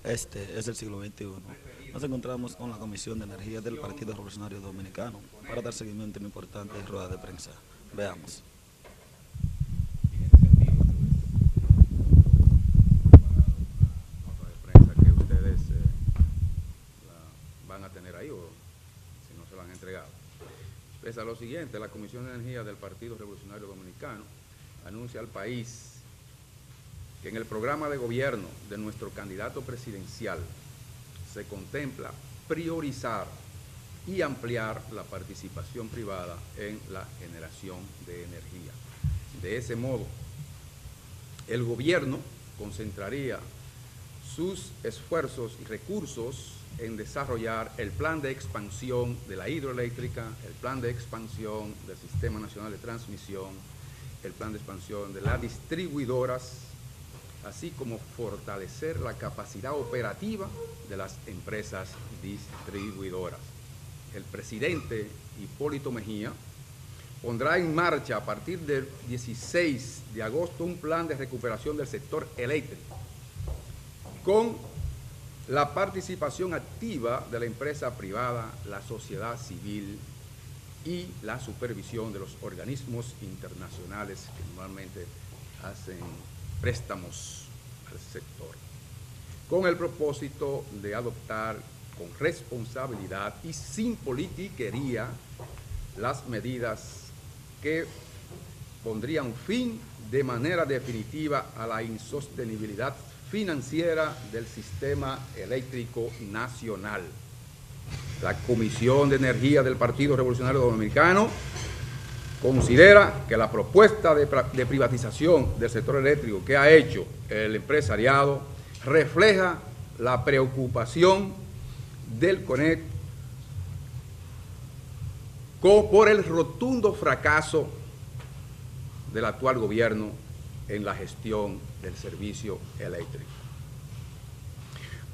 Este es el siglo XXI. Nos encontramos con la Comisión de Energía del Partido Revolucionario Dominicano para dar seguimiento a una importante rueda de prensa. Veamos. Nota de prensa que ustedes van a tener ahí, o si no se la han entregado. Pese a lo siguiente, la Comisión de Energía del Partido Revolucionario Dominicano anuncia al país que en el programa de gobierno de nuestro candidato presidencial se contempla priorizar y ampliar la participación privada en la generación de energía. De ese modo, el gobierno concentraría sus esfuerzos y recursos en desarrollar el plan de expansión de la hidroeléctrica, el plan de expansión del Sistema Nacional de Transmisión, el plan de expansión de las distribuidoras, así como fortalecer la capacidad operativa de las empresas distribuidoras. El presidente Hipólito Mejía pondrá en marcha a partir del 16 de agosto un plan de recuperación del sector eléctrico con la participación activa de la empresa privada, la sociedad civil y la supervisión de los organismos internacionales que normalmente hacen préstamos al sector, con el propósito de adoptar con responsabilidad y sin politiquería las medidas que pondrían fin de manera definitiva a la insostenibilidad financiera del sistema eléctrico nacional. La Comisión de Energía del Partido Revolucionario Dominicano considera que la propuesta de privatización del sector eléctrico que ha hecho el empresariado refleja la preocupación del CONEC por el rotundo fracaso del actual gobierno en la gestión del servicio eléctrico.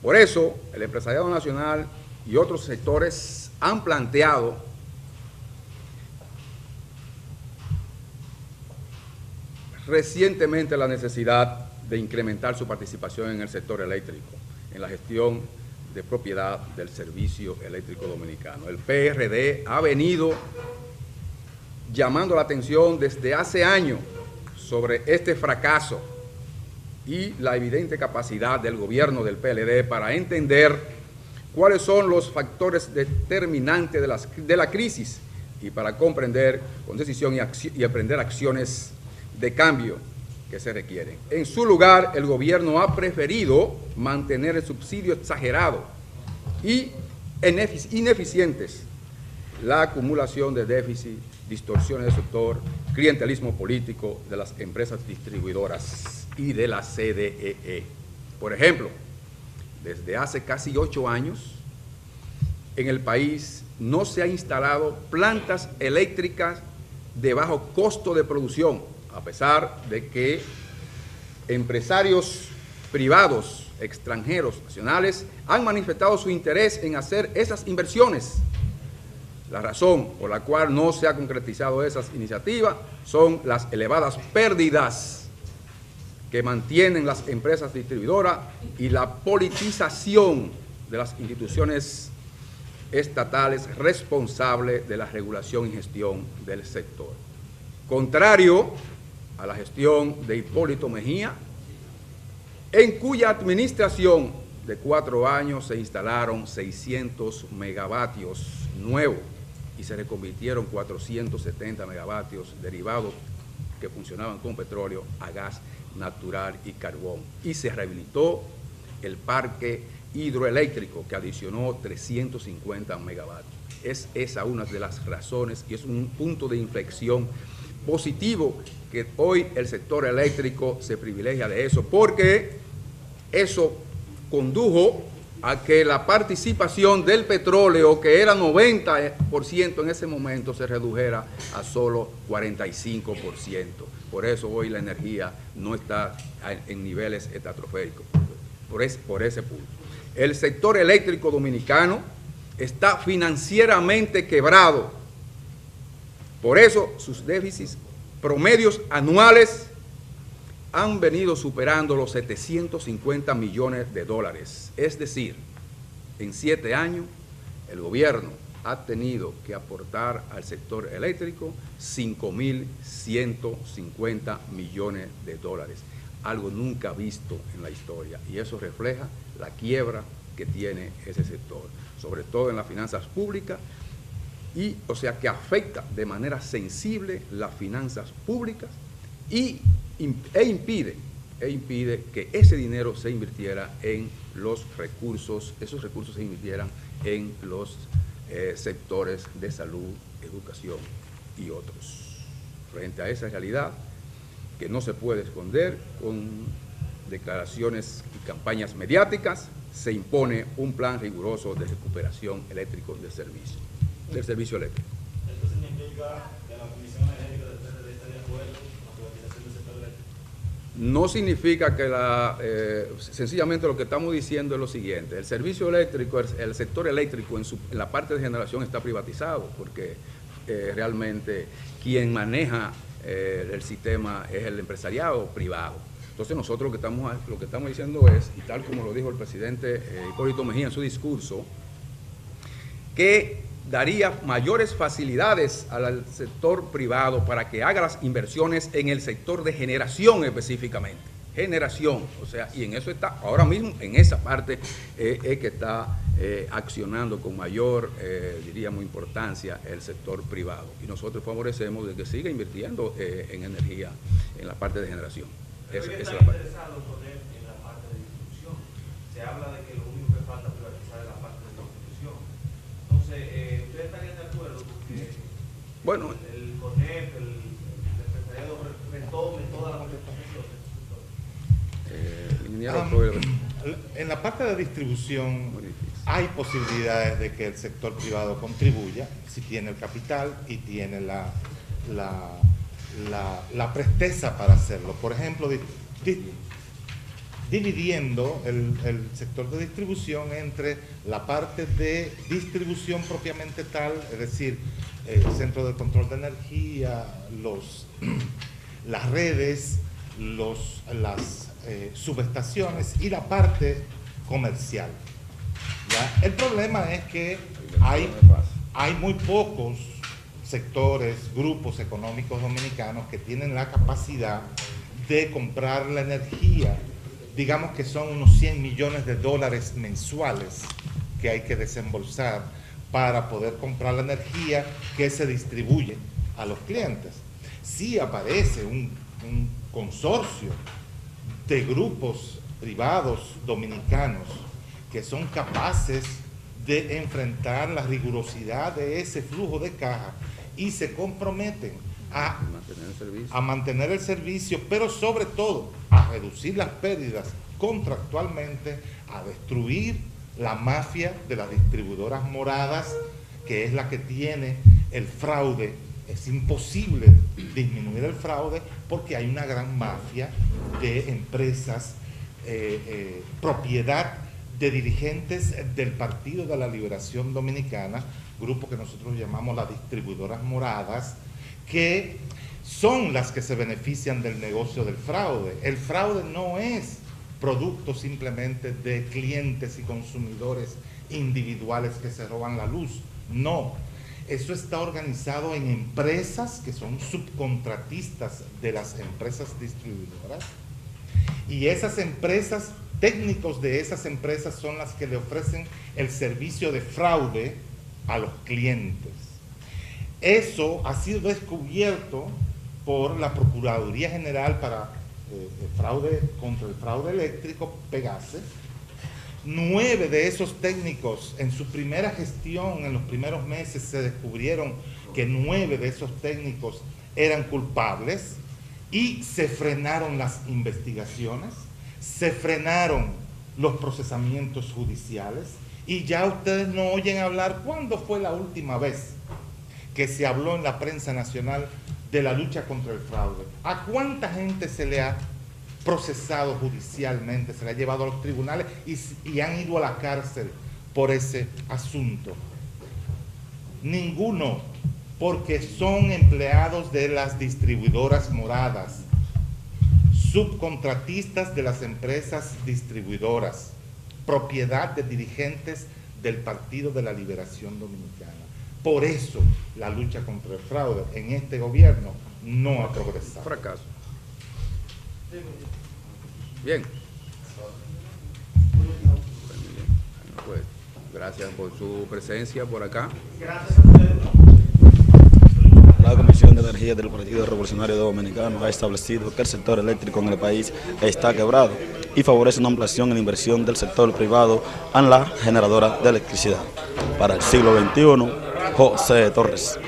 Por eso, el empresariado nacional y otros sectores han planteado recientemente la necesidad de incrementar su participación en el sector eléctrico, en la gestión de propiedad del servicio eléctrico dominicano. El PRD ha venido llamando la atención desde hace años sobre este fracaso y la evidente capacidad del gobierno del PLD para entender cuáles son los factores determinantes de la crisis y para comprender con decisión y emprender acciones de cambio que se requieren. En su lugar, el gobierno ha preferido mantener el subsidio exagerado y ineficientes, la acumulación de déficit, distorsiones del sector, clientelismo político de las empresas distribuidoras y de la CDEE. Por ejemplo, desde hace casi 8 años, en el país no se han instalado plantas eléctricas de bajo costo de producción, a pesar de que empresarios privados, extranjeros, nacionales, han manifestado su interés en hacer esas inversiones. La razón por la cual no se ha concretizado esas iniciativas son las elevadas pérdidas que mantienen las empresas distribuidoras y la politización de las instituciones estatales responsables de la regulación y gestión del sector. Contrario a la gestión de Hipólito Mejía, en cuya administración de 4 años se instalaron 600 megavatios nuevos y se reconvirtieron 470 megavatios derivados que funcionaban con petróleo a gas natural y carbón. Y se rehabilitó el parque hidroeléctrico que adicionó 350 megavatios. Es esa una de las razones y es un punto de inflexión positivo que hoy el sector eléctrico se privilegia de eso, porque eso condujo a que la participación del petróleo, que era 90% en ese momento, se redujera a solo 45%. Por eso hoy la energía no está en niveles estratosféricos, por ese punto. El sector eléctrico dominicano está financieramente quebrado. Por eso sus déficits promedios anuales han venido superando los 750 millones de dólares. Es decir, en 7 años, el gobierno ha tenido que aportar al sector eléctrico 5.150 millones de dólares, algo nunca visto en la historia, y eso refleja la quiebra que tiene ese sector, sobre todo en las finanzas públicas, y o sea que afecta de manera sensible las finanzas públicas e impide que ese dinero se invirtiera en los recursos, esos recursos se invirtieran en los sectores de salud, educación y otros. Frente a esa realidad que no se puede esconder con declaraciones y campañas mediáticas, se impone un plan riguroso de recuperación eléctrico del servicio eléctrico. ¿Esto significa que la Comisión Energética del PRD está de acuerdo con la privatización del sector eléctrico? No significa que sencillamente lo que estamos diciendo es lo siguiente: el servicio eléctrico, el sector eléctrico en la parte de generación está privatizado, porque realmente quien maneja el sistema es el empresariado privado. Entonces nosotros lo que estamos diciendo es, y tal como lo dijo el presidente Hipólito Mejía en su discurso, que daría mayores facilidades al sector privado para que haga las inversiones en el sector de generación específicamente. Generación, o sea, y en eso está, ahora mismo en esa parte es que está accionando con mayor, diríamos, importancia el sector privado. Y nosotros favorecemos de que siga invirtiendo en energía en la parte de generación. Pero Esa ellos es están la parte. interesados en la parte de distribución. Se habla de que lo único que falta privatizar es la parte de distribución. Entonces, ¿ustedes estarían de acuerdo con que Bueno, el CONEP, el empresariado retome toda la participación del sector? En la parte de distribución hay posibilidades de que el sector privado contribuya si tiene el capital y tiene la presteza para hacerlo. Por ejemplo, dividiendo el sector de distribución entre la parte de distribución propiamente tal, es decir, el centro de control de energía, las redes, las subestaciones y la parte comercial. ¿Ya? El problema es que hay muy pocos sectores, grupos económicos dominicanos que tienen la capacidad de comprar la energía. Digamos que son unos 100 millones de dólares mensuales que hay que desembolsar para poder comprar la energía que se distribuye a los clientes. Si aparece un consorcio de grupos privados dominicanos que son capaces de enfrentar la rigurosidad de ese flujo de caja y se comprometen a mantener el servicio, pero sobre todo a reducir las pérdidas contractualmente, a destruir la mafia de las distribuidoras moradas, que es la que tiene el fraude. Es imposible disminuir el fraude porque hay una gran mafia de empresas, propiedad de dirigentes del Partido de la Liberación Dominicana, grupo que nosotros llamamos las distribuidoras moradas, que son las que se benefician del negocio del fraude. El fraude no es producto simplemente de clientes y consumidores individuales que se roban la luz, no. Eso está organizado en empresas que son subcontratistas de las empresas distribuidoras, y esas empresas, técnicos de esas empresas son las que le ofrecen el servicio de fraude a los clientes. Eso ha sido descubierto por la Procuraduría General para contra el fraude eléctrico, PEGASE. 9 de esos técnicos en su primera gestión, en los primeros meses, se descubrieron que 9 de esos técnicos eran culpables y se frenaron las investigaciones, se frenaron los procesamientos judiciales y ya ustedes no oyen hablar. ¿Cuándo fue la última vez que se habló en la prensa nacional de la lucha contra el fraude? ¿A cuánta gente se le ha procesado judicialmente, se le ha llevado a los tribunales y han ido a la cárcel por ese asunto? Ninguno, porque son empleados de las distribuidoras moradas. subcontratistas de las empresas distribuidoras, propiedad de dirigentes del Partido de la Liberación Dominicana. Por eso la lucha contra el fraude en este gobierno no ha progresado. Fracaso. Bien. Pues, gracias por su presencia por acá. La Comisión de Energía del Partido Revolucionario Dominicano ha establecido que el sector eléctrico en el país está quebrado y favorece una ampliación en la inversión del sector privado en la generadora de electricidad. Para el siglo XXI, José Torres.